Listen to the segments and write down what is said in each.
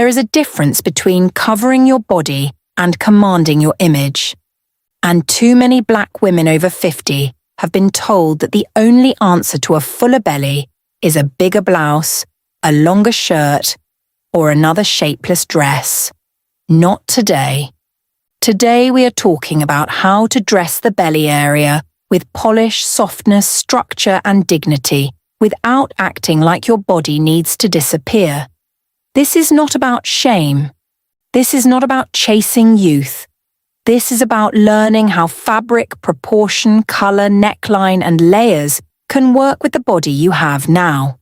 There is a difference between covering your body and commanding your image. And too many Black women over 50 have been told that the only answer to a fuller belly is a bigger blouse, a longer shirt, or another shapeless dress. Not today. Today we are talking about how to dress the belly area with polish, softness, structure, and dignity without acting like your body needs to disappear. This is not about shame. This is not about chasing youth. This is about learning how fabric, proportion, color, neckline, and layers can work with the body you have now.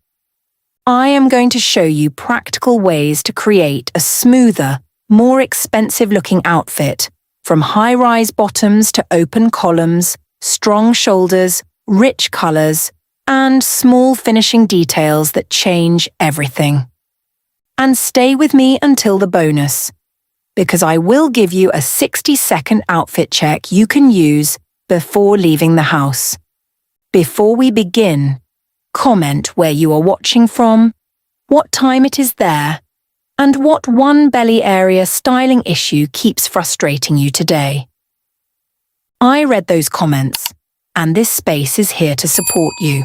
I am going to show you practical ways to create a smoother, more expensive-looking outfit, from high-rise bottoms to open columns, strong shoulders, rich colors, and small finishing details that change everything. And stay with me until the bonus, because I will give you a 60-second outfit check you can use before leaving the house. Before we begin, comment where you are watching from, what time it is there, and what one belly area styling issue keeps frustrating you today. I read those comments, and this space is here to support you.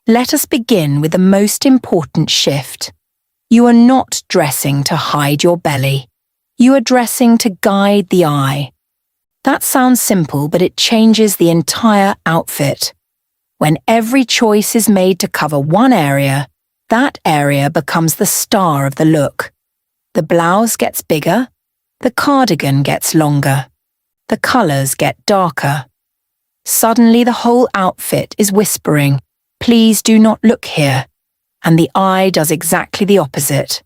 Let us begin with the most important shift. You are not dressing to hide your belly. You are dressing to guide the eye. That sounds simple, but it changes the entire outfit. When every choice is made to cover one area, that area becomes the star of the look. The blouse gets bigger, the cardigan gets longer, the colors get darker. Suddenly the whole outfit is whispering, "Please do not look here," and the eye does exactly the opposite.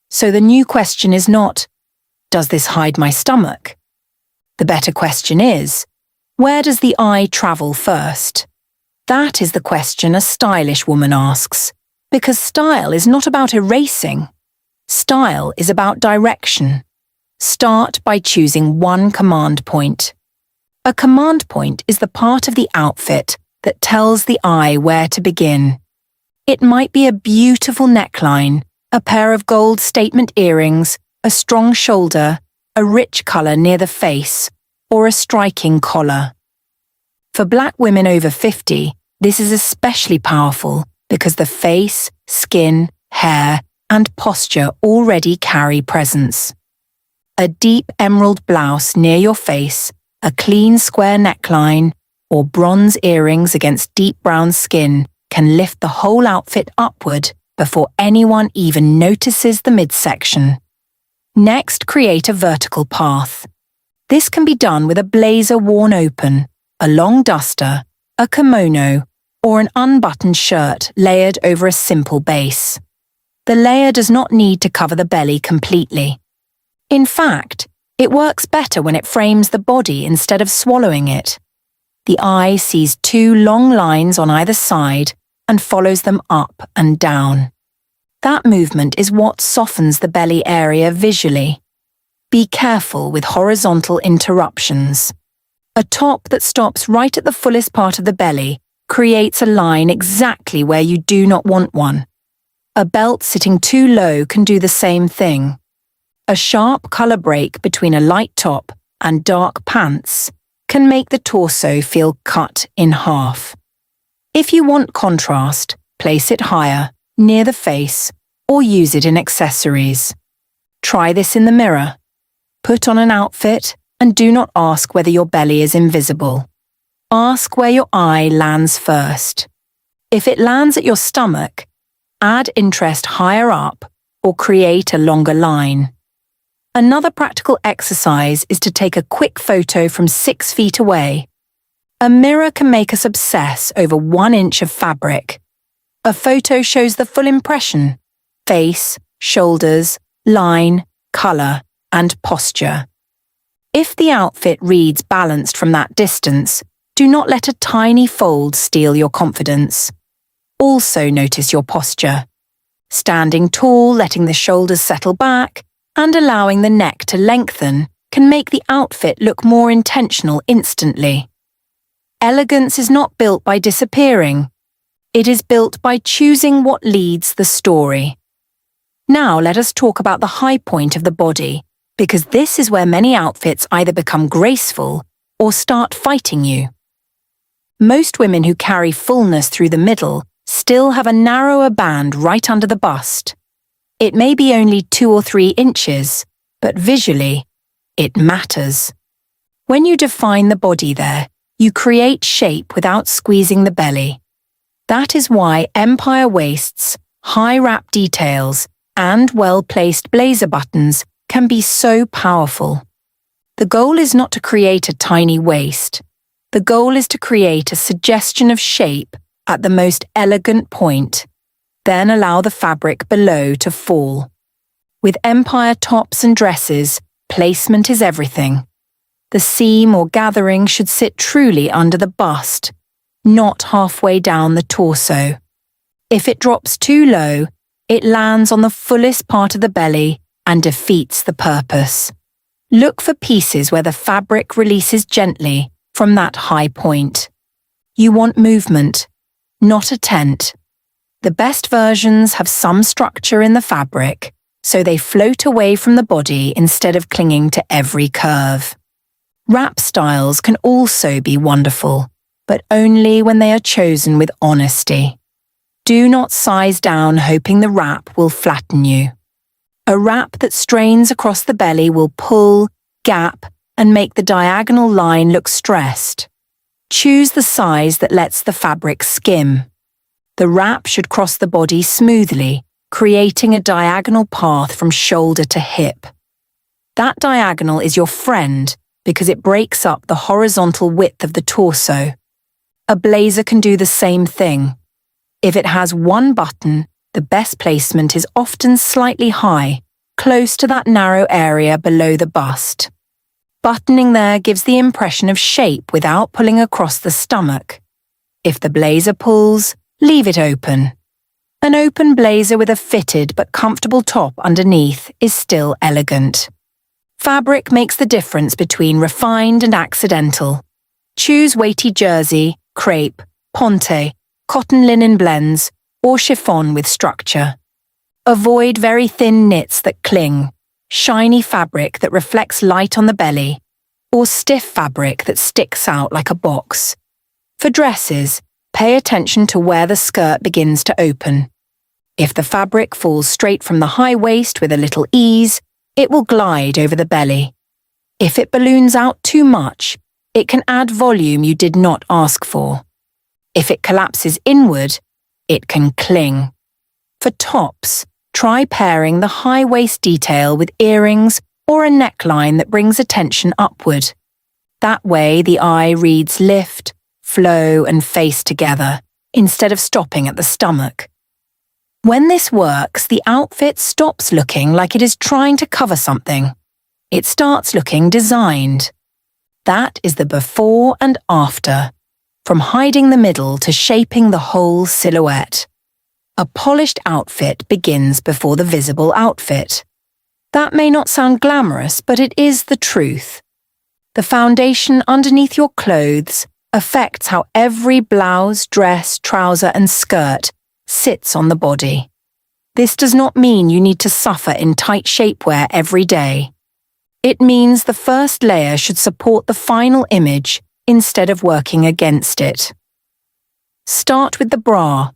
So the new question is not, does this hide my stomach? The better question is, where does the eye travel first? That is the question a stylish woman asks, because style is not about erasing. Style is about direction. Start by choosing one command point. A command point is the part of the outfit that tells the eye where to begin. It might be a beautiful neckline, a pair of gold statement earrings, a strong shoulder, a rich color near the face, or a striking collar. For Black women over 50, this is especially powerful because the face, skin, hair, and posture already carry presence. A deep emerald blouse near your face, a clean square neckline, or bronze earrings against deep brown skin can lift the whole outfit upward before anyone even notices the midsection. Next, create a vertical path. This can be done with a blazer worn open, a long duster, a kimono, or an unbuttoned shirt layered over a simple base. The layer does not need to cover the belly completely. In fact, it works better when it frames the body instead of swallowing it. The eye sees two long lines on either side and follows them up and down. That movement is what softens the belly area visually. Be careful with horizontal interruptions. A top that stops right at the fullest part of the belly creates a line exactly where you do not want one. A belt sitting too low can do the same thing. A sharp color break between a light top and dark pants can make the torso feel cut in half. If you want contrast, place it higher, near the face, or use it in accessories. Try this in the mirror. Put on an outfit and do not ask whether your belly is invisible. Ask where your eye lands first. If it lands at your stomach, add interest higher up or create a longer line. Another practical exercise is to take a quick photo from 6 feet away. A mirror can make us obsess over 1 inch of fabric. A photo shows the full impression: face, shoulders, line, color, and posture. If the outfit reads balanced from that distance, do not let a tiny fold steal your confidence. Also notice your posture. Standing tall, letting the shoulders settle back, and allowing the neck to lengthen can make the outfit look more intentional instantly. Elegance is not built by disappearing. It is built by choosing what leads the story. Now let us talk about the high point of the body, because this is where many outfits either become graceful or start fighting you. Most women who carry fullness through the middle still have a narrower band right under the bust. It may be only 2 or 3 inches, but visually, it matters. When you define the body there, you create shape without squeezing the belly. That is why empire waists, high wrap details, and well-placed blazer buttons can be so powerful. The goal is not to create a tiny waist. The goal is to create a suggestion of shape at the most elegant point, then allow the fabric below to fall. With empire tops and dresses, placement is everything. The seam or gathering should sit truly under the bust, not halfway down the torso. If it drops too low, it lands on the fullest part of the belly and defeats the purpose. Look for pieces where the fabric releases gently from that high point. You want movement, not a tent. The best versions have some structure in the fabric, so they float away from the body instead of clinging to every curve. Wrap styles can also be wonderful, but only when they are chosen with honesty. Do not size down hoping the wrap will flatten you. A wrap that strains across the belly will pull, gap, and make the diagonal line look stressed. Choose the size that lets the fabric skim. The wrap should cross the body smoothly, creating a diagonal path from shoulder to hip. That diagonal is your friend because it breaks up the horizontal width of the torso. A blazer can do the same thing. If it has one button, the best placement is often slightly high, close to that narrow area below the bust. Buttoning there gives the impression of shape without pulling across the stomach. If the blazer pulls, leave it open. An open blazer with a fitted but comfortable top underneath is still elegant. Fabric makes the difference between refined and accidental. Choose weighty jersey, crepe, ponte, cotton linen blends, or chiffon with structure. Avoid very thin knits that cling, shiny fabric that reflects light on the belly, or stiff fabric that sticks out like a box. For dresses, pay attention to where the skirt begins to open. If the fabric falls straight from the high waist with a little ease, it will glide over the belly. If it balloons out too much, it can add volume you did not ask for. If it collapses inward, it can cling. For tops, try pairing the high waist detail with earrings or a neckline that brings attention upward. That way the eye reads lift, flow, and face together, instead of stopping at the stomach. When this works, the outfit stops looking like it is trying to cover something. It starts looking designed. That is the before and after, from hiding the middle to shaping the whole silhouette. A polished outfit begins before the visible outfit. That may not sound glamorous, but it is the truth. The foundation underneath your clothes affects how every blouse, dress, trouser, and skirt sits on the body. This does not mean you need to suffer in tight shapewear every day. It means the first layer should support the final image instead of working against it. Start with the bra.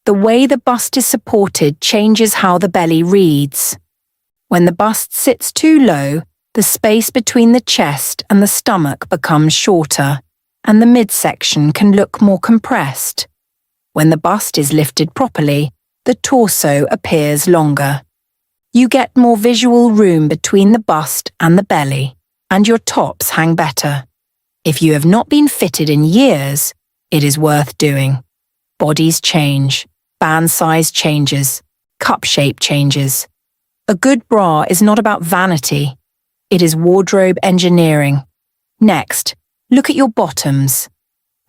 The way the bust is supported changes how the belly reads. When the bust sits too low, the space between the chest and the stomach becomes shorter, and the midsection can look more compressed. When the bust is lifted properly, the torso appears longer. You get more visual room between the bust and the belly, and your tops hang better. If you have not been fitted in years, it is worth doing. Bodies change, band size changes, cup shape changes. A good bra is not about vanity. It is wardrobe engineering. Next, look at your bottoms.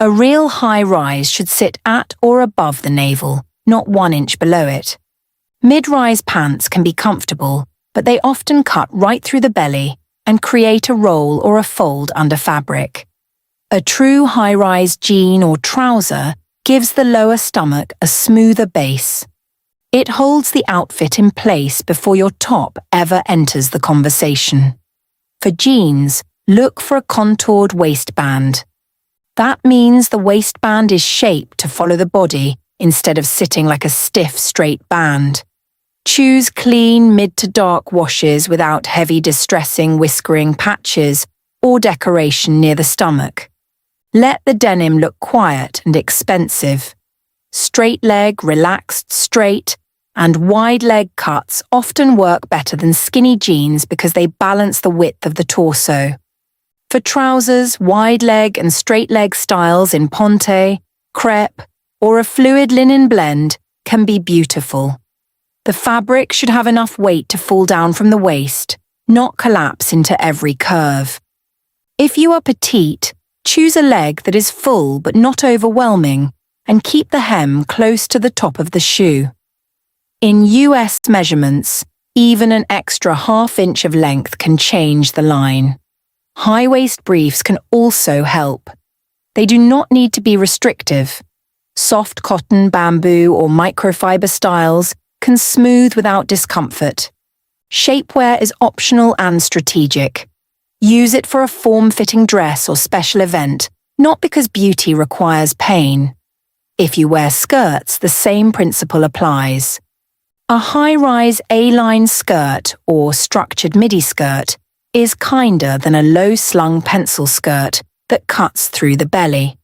A real high rise should sit at or above the navel, not 1 inch below it. Mid-rise pants can be comfortable, but they often cut right through the belly and create a roll or a fold under fabric. A true high-rise jean or trouser gives the lower stomach a smoother base. It holds the outfit in place before your top ever enters the conversation. For jeans, look for a contoured waistband. That means the waistband is shaped to follow the body instead of sitting like a stiff, straight band. Choose clean mid to dark washes without heavy distressing whiskering patches or decoration near the stomach. Let the denim look quiet and expensive. Straight leg, relaxed, straight, and wide leg cuts often work better than skinny jeans because they balance the width of the torso. For trousers, wide leg and straight leg styles in ponte, crepe, or a fluid linen blend can be beautiful. The fabric should have enough weight to fall down from the waist, not collapse into every curve. If you are petite, choose a leg that is full but not overwhelming, and keep the hem close to the top of the shoe. In US measurements, even an extra ½ inch of length can change the line. High-waist briefs can also help. They do not need to be restrictive. Soft cotton, bamboo, or microfiber styles can smooth without discomfort. Shapewear is optional and strategic. Use it for a form-fitting dress or special event, not because beauty requires pain. If you wear skirts, the same principle applies. A high-rise A-line skirt or structured midi skirt is kinder than a low-slung pencil skirt that cuts through the belly.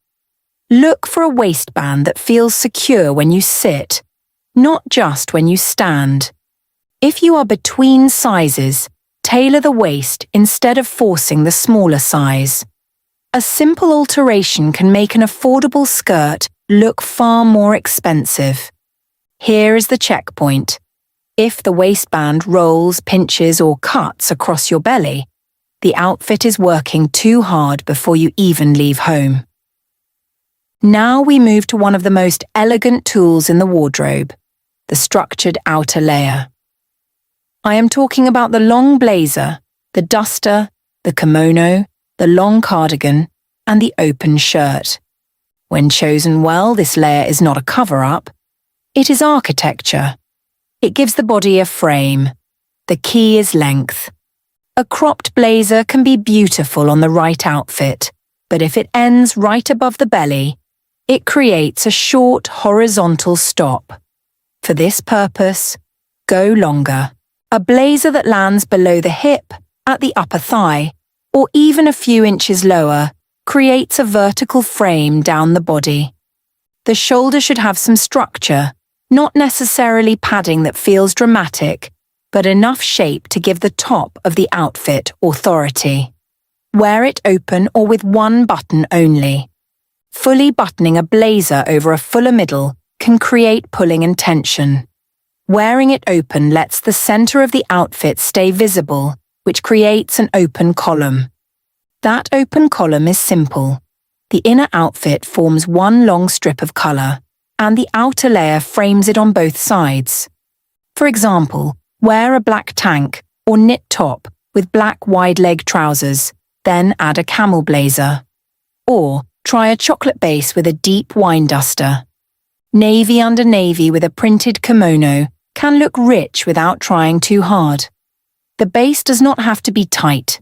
Look for a waistband that feels secure when you sit, not just when you stand. If you are between sizes, tailor the waist instead of forcing the smaller size. A simple alteration can make an affordable skirt look far more expensive. Here is the checkpoint. If the waistband rolls, pinches, or cuts across your belly, the outfit is working too hard before you even leave home. Now we move to one of the most elegant tools in the wardrobe, the structured outer layer. I am talking about the long blazer, the duster, the kimono, the long cardigan, and the open shirt. When chosen well, this layer is not a cover-up. It is architecture. It gives the body a frame. The key is length. A cropped blazer can be beautiful on the right outfit, but if it ends right above the belly, it creates a short horizontal stop. For this purpose, go longer. A blazer that lands below the hip, at the upper thigh, or even a few inches lower, creates a vertical frame down the body. The shoulder should have some structure, not necessarily padding that feels dramatic, but enough shape to give the top of the outfit authority. Wear it open or with one button only. Fully buttoning a blazer over a fuller middle can create pulling and tension. Wearing it open lets the center of the outfit stay visible, which creates an open column. That open column is simple. The inner outfit forms one long strip of color, and the outer layer frames it on both sides. For example, wear a black tank or knit top with black wide-leg trousers, then add a camel blazer. Or try a chocolate base with a deep wine duster. Navy under navy with a printed kimono can look rich without trying too hard. The base does not have to be tight.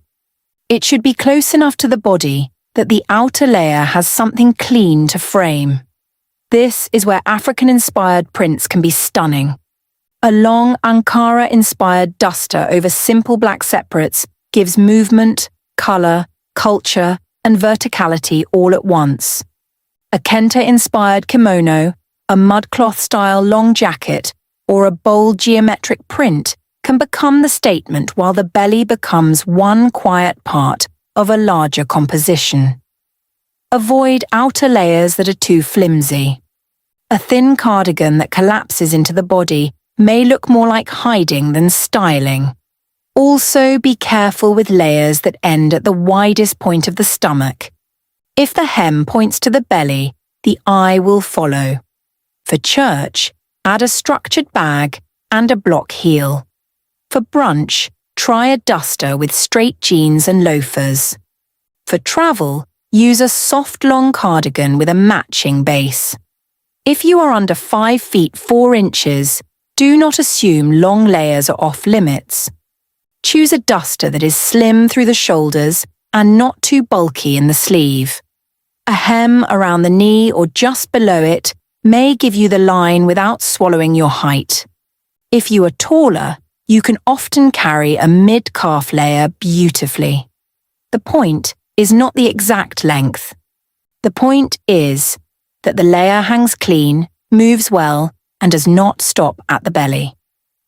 It should be close enough to the body that the outer layer has something clean to frame. This is where African-inspired prints can be stunning. A long Ankara-inspired duster over simple black separates gives movement, color, culture, and verticality all at once. A kente-inspired kimono, a mudcloth-style long jacket, or a bold geometric print can become the statement while the belly becomes one quiet part of a larger composition. Avoid outer layers that are too flimsy. A thin cardigan that collapses into the body may look more like hiding than styling. Also, be careful with layers that end at the widest point of the stomach. If the hem points to the belly, the eye will follow. For church, add a structured bag and a block heel. For brunch, try a duster with straight jeans and loafers. For travel, use a soft long cardigan with a matching base. If you are under 5 feet 4 inches, Do not assume long layers are off limits. Choose a duster that is slim through the shoulders and not too bulky in the sleeve. A hem around the knee or just below it may give you the line without swallowing your height. If you are taller, you can often carry a mid-calf layer beautifully. The point is not the exact length. The point is that the layer hangs clean, moves well, and does not stop at the belly.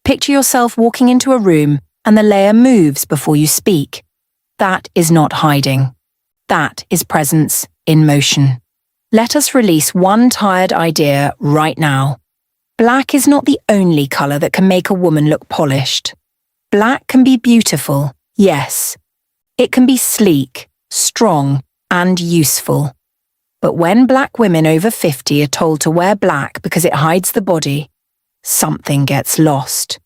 Picture yourself walking into a room and the layer moves before you speak. That is not hiding. That is presence in motion. Let us release one tired idea right now. Black is not the only colour that can make a woman look polished. Black can be beautiful, yes. It can be sleek, strong, and useful. But when black women over 50 are told to wear black because it hides the body, something gets lost.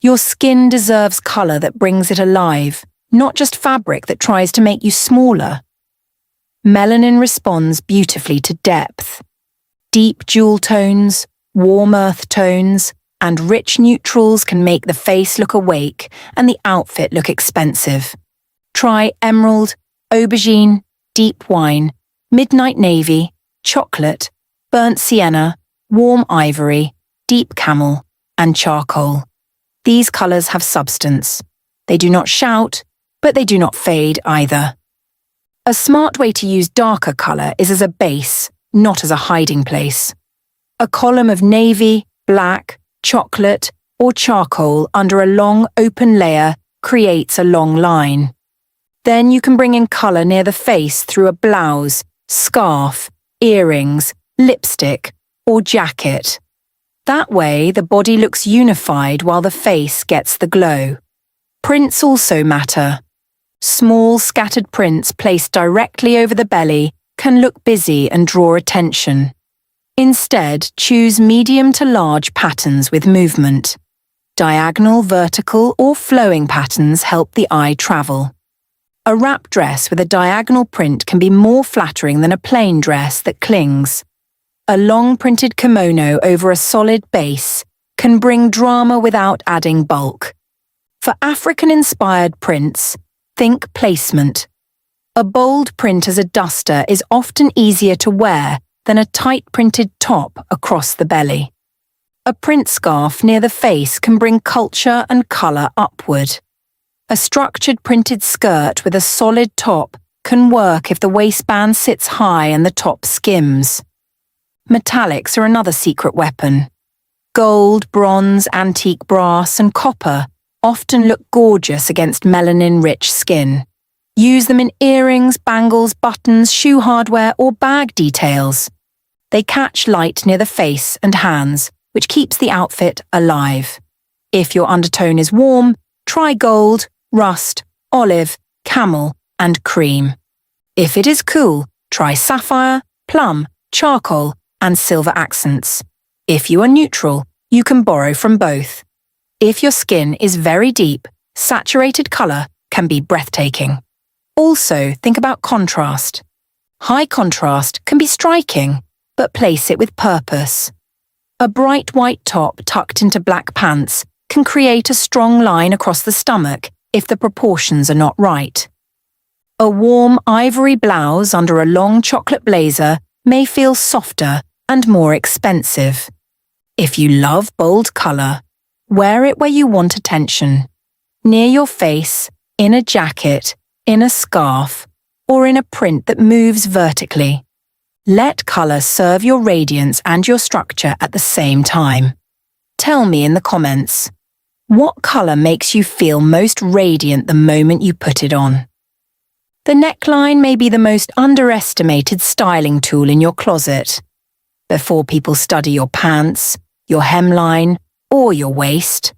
Your skin deserves colour that brings it alive, not just fabric that tries to make you smaller. Melanin responds beautifully to depth. Deep jewel tones, warm earth tones, and rich neutrals can make the face look awake and the outfit look expensive. Try emerald, aubergine, deep wine, midnight navy, chocolate, burnt sienna, warm ivory, deep camel, and charcoal. These colours have substance. They do not shout, but they do not fade either. A smart way to use darker colour is as a base, not as a hiding place. A column of navy, black, chocolate, or charcoal under a long open layer creates a long line. Then you can bring in colour near the face through a blouse, scarf, earrings, lipstick, or jacket. That way, the body looks unified while the face gets the glow. Prints also matter. Small, scattered prints placed directly over the belly can look busy and draw attention. Instead, choose medium to large patterns with movement. Diagonal, vertical, or flowing patterns help the eye travel. A wrap dress with a diagonal print can be more flattering than a plain dress that clings. A long printed kimono over a solid base can bring drama without adding bulk. For African-inspired prints, think placement. A bold print as a duster is often easier to wear than a tight printed top across the belly. A print scarf near the face can bring culture and colour upward. A structured printed skirt with a solid top can work if the waistband sits high and the top skims. Metallics are another secret weapon. Gold, bronze, antique brass, and copper often look gorgeous against melanin-rich skin. Use them in earrings, bangles, buttons, shoe hardware, or bag details. They catch light near the face and hands, which keeps the outfit alive. If your undertone is warm, try gold, rust, olive, camel, and cream. If it is cool, try sapphire, plum, charcoal, and silver accents. If you are neutral, you can borrow from both. If your skin is very deep, saturated colour can be breathtaking. Also, think about contrast. High contrast can be striking, but place it with purpose. A bright white top tucked into black pants can create a strong line across the stomach if the proportions are not right. A warm ivory blouse under a long chocolate blazer may feel softer and more expensive. If you love bold colour, wear it where you want attention. Near your face, in a jacket, in a scarf, or in a print that moves vertically. Let colour serve your radiance and your structure at the same time. Tell me in the comments, what colour makes you feel most radiant the moment you put it on? The neckline may be the most underestimated styling tool in your closet. Before people study your pants, your hemline, or your waist,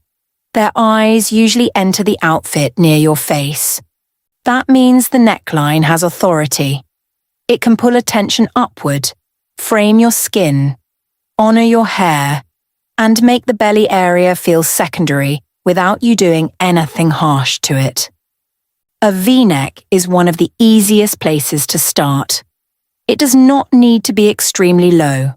their eyes usually enter the outfit near your face. That means the neckline has authority. It can pull attention upward, frame your skin, honour your hair, and make the belly area feel secondary without you doing anything harsh to it. A V-neck is one of the easiest places to start. It does not need to be extremely low.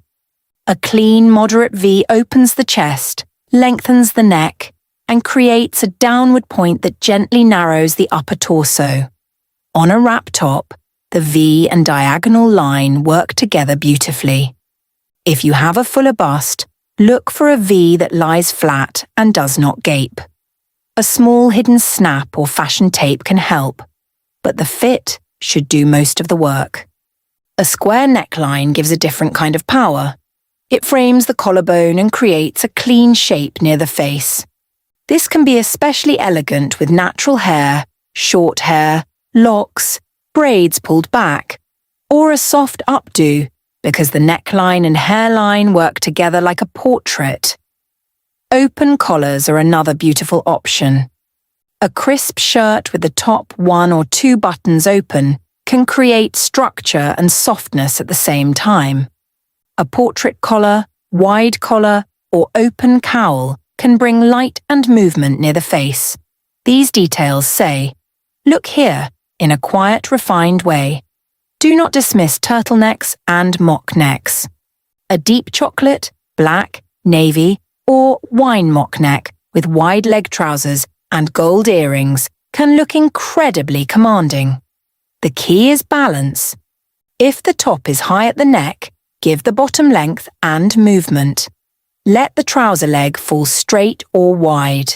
A clean, moderate V opens the chest, lengthens the neck, and creates a downward point that gently narrows the upper torso. On a wrap top, the V and diagonal line work together beautifully. If you have a fuller bust, look for a V that lies flat and does not gape. A small hidden snap or fashion tape can help, but the fit should do most of the work. A square neckline gives a different kind of power. It frames the collarbone and creates a clean shape near the face. This can be especially elegant with natural hair, short hair, locks, braids pulled back, or a soft updo because the neckline and hairline work together like a portrait. Open collars are another beautiful option. A crisp shirt with the top 1 or 2 buttons open can create structure and softness at the same time. A portrait collar, wide collar, or open cowl can bring light and movement near the face. These details say, "Look here," in a quiet, refined way. Do not dismiss turtlenecks and mock necks. A deep chocolate, black, navy, or wine mock neck with wide leg trousers and gold earrings can look incredibly commanding. The key is balance. If the top is high at the neck, give the bottom length and movement. Let the trouser leg fall straight or wide.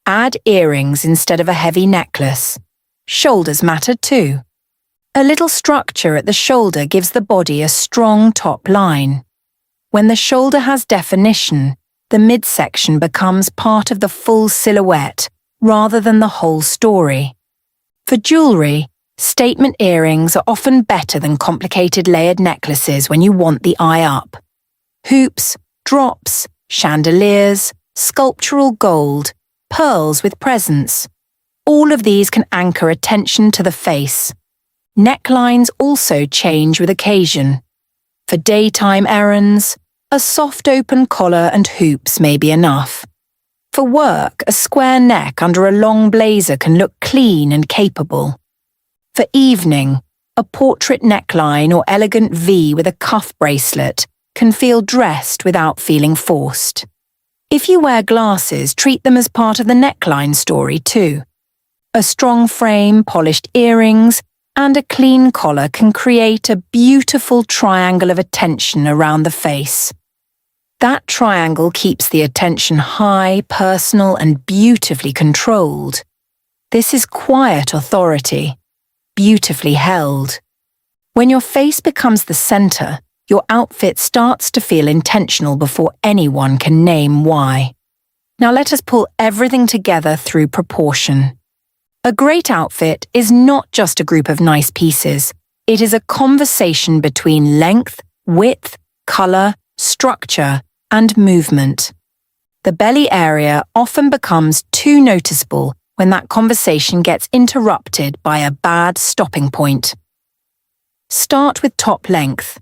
Add earrings instead of a heavy necklace. Shoulders matter too. A little structure at the shoulder gives the body a strong top line. When the shoulder has definition, the midsection becomes part of the full silhouette rather than the whole story. For jewellery, statement earrings are often better than complicated layered necklaces when you want the eye up. Hoops, drops, chandeliers, sculptural gold, pearls with presents. All of these can anchor attention to the face. Necklines also change with occasion. For daytime errands, a soft open collar and hoops may be enough. For work, a square neck under a long blazer can look clean and capable. For evening, a portrait neckline or elegant V with a cuff bracelet can feel dressed without feeling forced. If you wear glasses, treat them as part of the neckline story too. A strong frame, polished earrings, and a clean collar can create a beautiful triangle of attention around the face. That triangle keeps the attention high, personal, and beautifully controlled. This is quiet authority, beautifully held. When your face becomes the center, your outfit starts to feel intentional before anyone can name why. Now let us pull everything together through proportion. A great outfit is not just a group of nice pieces. It is a conversation between length, width, color, structure, and movement. The belly area often becomes too noticeable when that conversation gets interrupted by a bad stopping point. Start with top length.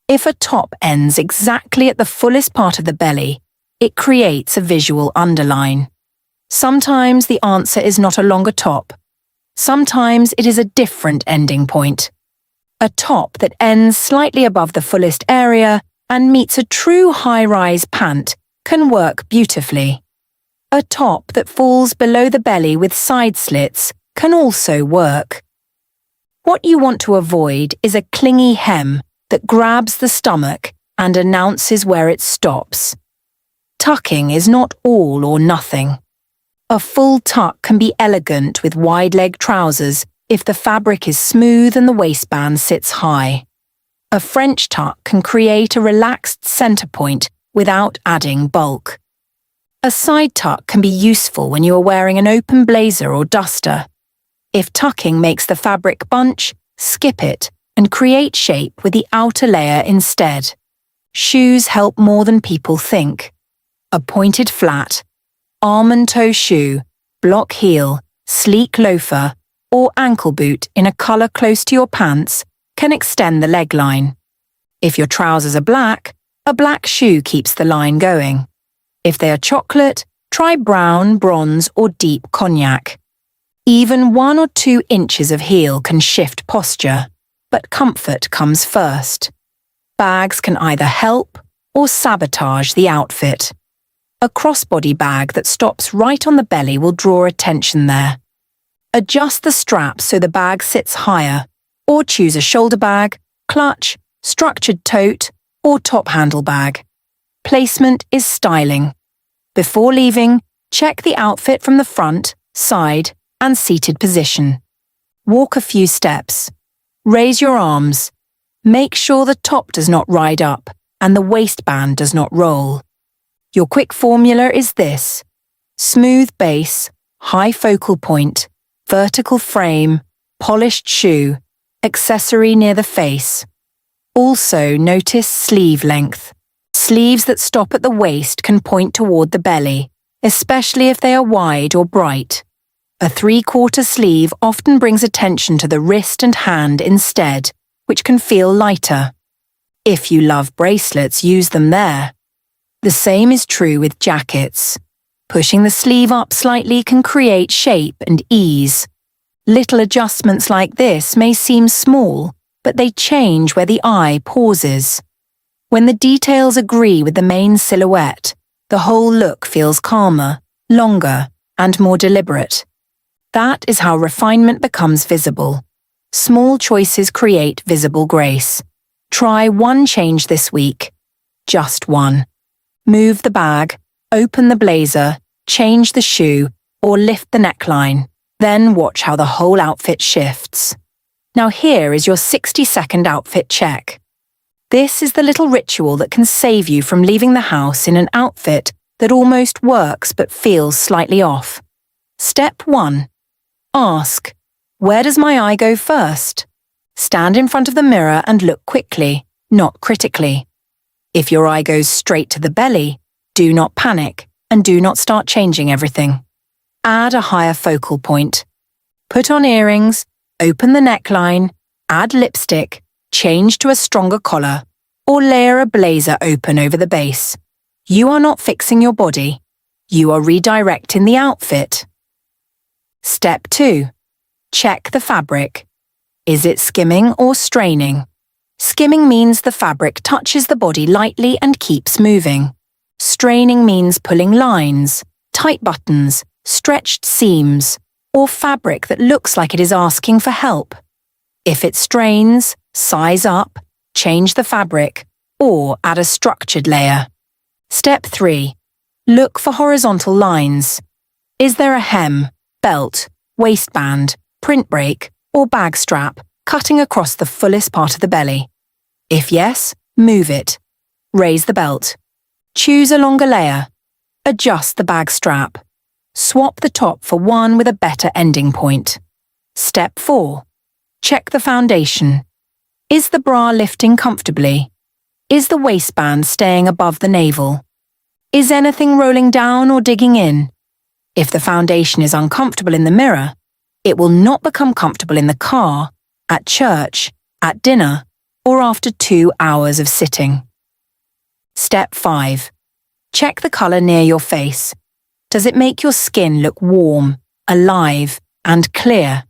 If a top ends exactly at the fullest part of the belly, it creates a visual underline. Sometimes the answer is not a longer top. Sometimes it is a different ending point. A top that ends slightly above the fullest area and meets a true high-rise pant can work beautifully. A top that falls below the belly with side slits can also work. What you want to avoid is a clingy hem that grabs the stomach and announces where it stops. Tucking is not all or nothing. A full tuck can be elegant with wide-leg trousers if the fabric is smooth and the waistband sits high. A French tuck can create a relaxed center point without adding bulk. A side tuck can be useful when you are wearing an open blazer or duster. If tucking makes the fabric bunch, skip it and create shape with the outer layer instead. Shoes help more than people think. A pointed flat, almond toe shoe, block heel, sleek loafer, or ankle boot in a color close to your pants can extend the leg line. If your trousers are black, a black shoe keeps the line going. If they are chocolate, try brown, bronze, or deep cognac. Even 1 or 2 inches of heel can shift posture, but comfort comes first. Bags can either help or sabotage the outfit. A crossbody bag that stops right on the belly will draw attention there. Adjust the strap so the bag sits higher, or choose a shoulder bag, clutch, structured tote, or top handle bag. Placement is styling. Before leaving, check the outfit from the front, side, and seated position. Walk a few steps. Raise your arms. Make sure the top does not ride up and the waistband does not roll. Your quick formula is this: smooth base, high focal point, vertical frame, polished shoe, accessory near the face. Also notice sleeve length. Sleeves that stop at the waist can point toward the belly, especially if they are wide or bright. A 3/4 sleeve often brings attention to the wrist and hand instead, which can feel lighter. If you love bracelets, use them there. The same is true with jackets. Pushing the sleeve up slightly can create shape and ease. Little adjustments like this may seem small, but they change where the eye pauses. When the details agree with the main silhouette, the whole look feels calmer, longer, and more deliberate. That is how refinement becomes visible. Small choices create visible grace. Try one change this week. Just one. Move the bag, open the blazer, change the shoe, or lift the neckline. Then watch how the whole outfit shifts. Now here is your 60-second outfit check. This is the little ritual that can save you from leaving the house in an outfit that almost works but feels slightly off. Step 1. Ask, where does my eye go first? Stand in front of the mirror and look quickly, not critically. If your eye goes straight to the belly, do not panic and do not start changing everything. Add a higher focal point. Put on earrings, open the neckline, add lipstick, change to a stronger collar, or layer a blazer open over the base. You are not fixing your body. You are redirecting the outfit. Step 2. Check the fabric. Is it skimming or straining? Skimming means the fabric touches the body lightly and keeps moving. Straining means pulling lines, tight buttons, stretched seams, or fabric that looks like it is asking for help. If it strains, size up, change the fabric, or add a structured layer. Step 3. Look for horizontal lines. Is there a hem, belt, waistband, print break, or bag strap cutting across the fullest part of the belly? If yes, move it. Raise the belt. Choose a longer layer. Adjust the bag strap. Swap the top for one with a better ending point. Step 4. Check the foundation. Is the bra lifting comfortably? Is the waistband staying above the navel? Is anything rolling down or digging in? If the foundation is uncomfortable in the mirror, it will not become comfortable in the car, at church, at dinner, or after 2 hours of sitting. Step 5. Check the colour near your face. Does it make your skin look warm, alive, and clear?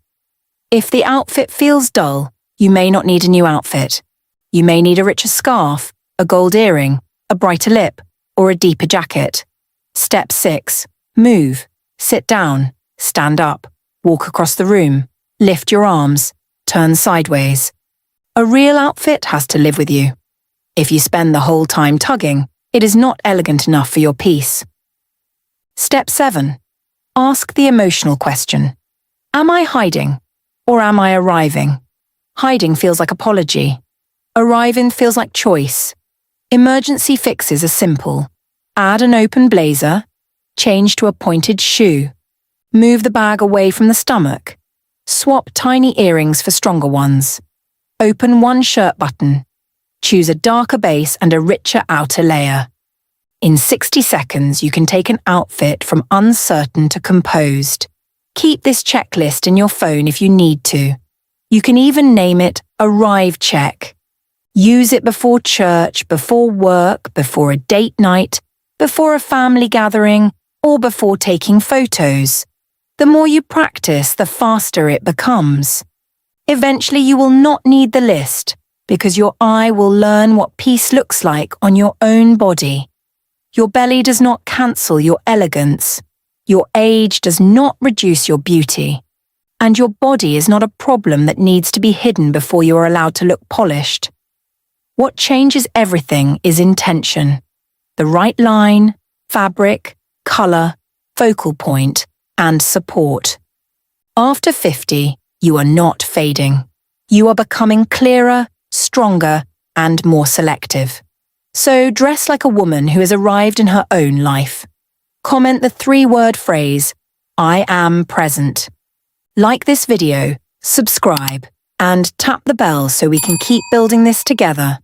If the outfit feels dull, you may not need a new outfit. You may need a richer scarf, a gold earring, a brighter lip, or a deeper jacket. Step 6. Move. Sit down. Stand up. Walk across the room. Lift your arms. Turn sideways. A real outfit has to live with you. If you spend the whole time tugging, it is not elegant enough for your piece. Step 7. Ask the emotional question. Am I hiding? Or am I arriving? Hiding feels like apology. Arriving feels like choice. Emergency fixes are simple. Add an open blazer. Change to a pointed shoe. Move the bag away from the stomach. Swap tiny earrings for stronger ones. Open one shirt button. Choose a darker base and a richer outer layer. In 60 seconds, you can take an outfit from uncertain to composed. Keep this checklist in your phone if you need to. You can even name it Arrive Check. Use it before church, before work, before a date night, before a family gathering, or before taking photos. The more you practice, the faster it becomes. Eventually, you will not need the list because your eye will learn what peace looks like on your own body. Your belly does not cancel your elegance. Your age does not reduce your beauty. And your body is not a problem that needs to be hidden before you are allowed to look polished. What changes everything is intention. The right line, fabric, colour, focal point, and support. After 50, you are not fading. You are becoming clearer, stronger, and more selective. So dress like a woman who has arrived in her own life. Comment the 3-word phrase, "I am present." Like this video, subscribe, and tap the bell so we can keep building this together.